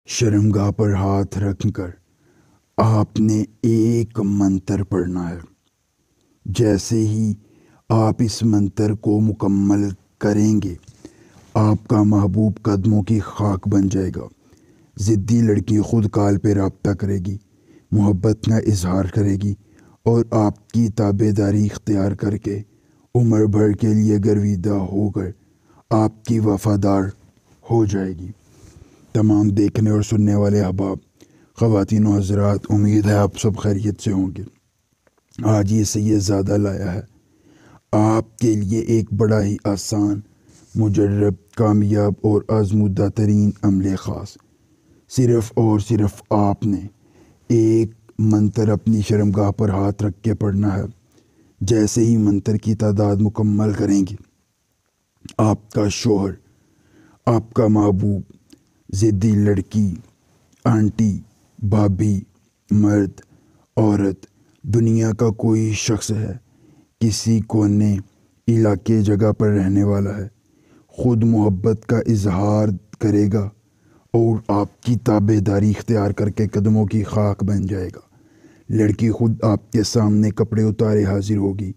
शर्मगाह पर हाथ रख कर आपने एक मंत्र पढ़ना है। जैसे ही आप इस मंत्र को मुकम्मल करेंगे, आपका महबूब कदमों की खाक बन जाएगा। ज़िद्दी लड़की खुद कॉल पे राब्ता करेगी, मोहब्बत का इजहार करेगी और आपकी ताबेदारी इख्तियार करके उम्र भर के लिए गर्विदा होकर आपकी वफादार हो जाएगी। तमाम देखने और सुनने वाले अहबाब, ख़वातीन और हज़रात, उम्मीद है आप सब खैरियत से होंगे। आज ये सैयदज़ादा लाया है आपके लिए एक बड़ा ही आसान, मुजर्रब, कामयाब और आज़मूदा तरीन अमले ख़ास। सिर्फ़ और सिर्फ आपने एक मंत्र अपनी शर्मगाह पर हाथ रख के पढ़ना है। जैसे ही मंत्र की तादाद मुकम्मल करेंगे, आपका शोहर, आपका महबूब, ज़िद्दी लड़की, आंटी, भाभी, मर्द, औरत, दुनिया का कोई शख्स है, किसी कोने इलाके जगह पर रहने वाला है, खुद मोहब्बत का इजहार करेगा और आपकी ताबेदारी इख्तियार करके कदमों की खाक बन जाएगा। लड़की खुद आपके सामने कपड़े उतारे हाजिर होगी,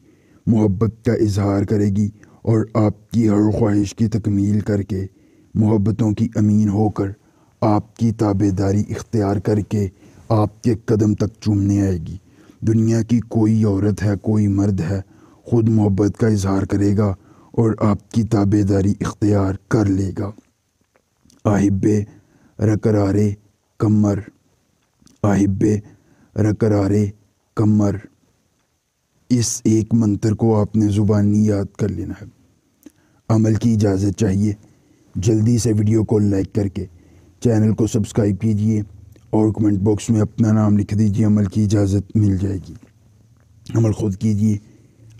मोहब्बत का इजहार करेगी और आपकी हर ख्वाहिश की तकमील करके मोहब्बतों की अमीन होकर आपकी ताबेदारी इख्तियार करके आपके कदम तक चूमने आएगी। दुनिया की कोई औरत है, कोई मर्द है, खुद मोहब्बत का इजहार करेगा और आपकी ताबेदारी इख्तियार कर लेगा। आहिब्बे रकरारे कमर, आहिब्बे रकरारे कमर, इस एक मंत्र को आपने ज़ुबानी याद कर लेना है। अमल की इजाज़त चाहिए। जल्दी से वीडियो को लाइक करके चैनल को सब्सक्राइब कीजिए और कमेंट बॉक्स में अपना नाम लिख दीजिए। अमल की इजाज़त मिल जाएगी। अमल ख़ुद कीजिए,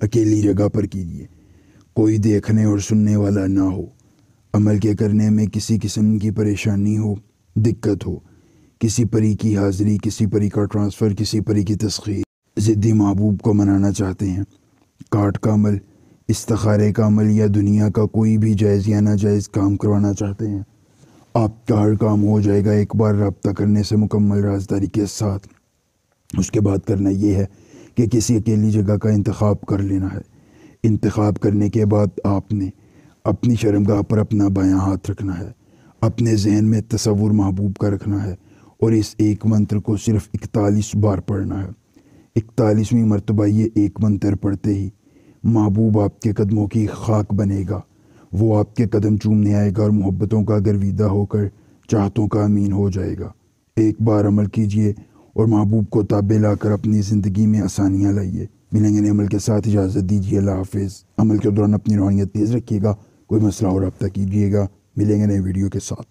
अकेली जगह पर कीजिए, कोई देखने और सुनने वाला ना हो। अमल के करने में किसी किस्म की परेशानी हो, दिक्कत हो, किसी परी की हाज़िरी, किसी परी का ट्रांसफ़र, किसी परी की तस्ख़ीर, ज़िद्दी महबूब को मनाना चाहते हैं, काट का अमल, इस्तिखारे का अमल या दुनिया का कोई भी जायज़ या नाजायज़ काम करवाना चाहते हैं, आपका हर काम हो जाएगा एक बार रब्ता करने से मुकम्मल राज़दारी के साथ। उसके बाद करना ये है कि किसी अकेली जगह का इंतखाब कर लेना है। इंतखाब करने के बाद आपने अपनी शर्मगाह पर अपना बायां हाथ रखना है, अपने जहन में तसव्वुर महबूब का रखना है और इस एक मंत्र को सिर्फ 41 बार पढ़ना है। 41वीं मरतबा ये एक मंत्र पढ़ते ही महबूब आपके कदमों की खाक बनेगा। वो आपके कदम चूमने आएगा और मोहब्बतों का गर्विदा होकर चाहतों का अमीन हो जाएगा। एक बार अमल कीजिए और महबूब को ताबे लाकर अपनी ज़िंदगी में आसानियाँ लाइए। मिलेंगे नए अमल के साथ, इजाज़त दीजिए। अल्लाह हाफ़िज़। अमल के दौरान अपनी रूहानियत तेज़ रखिएगा। कोई मसला हो रब्ता कीजिएगा। मिलेंगे नए वीडियो के साथ।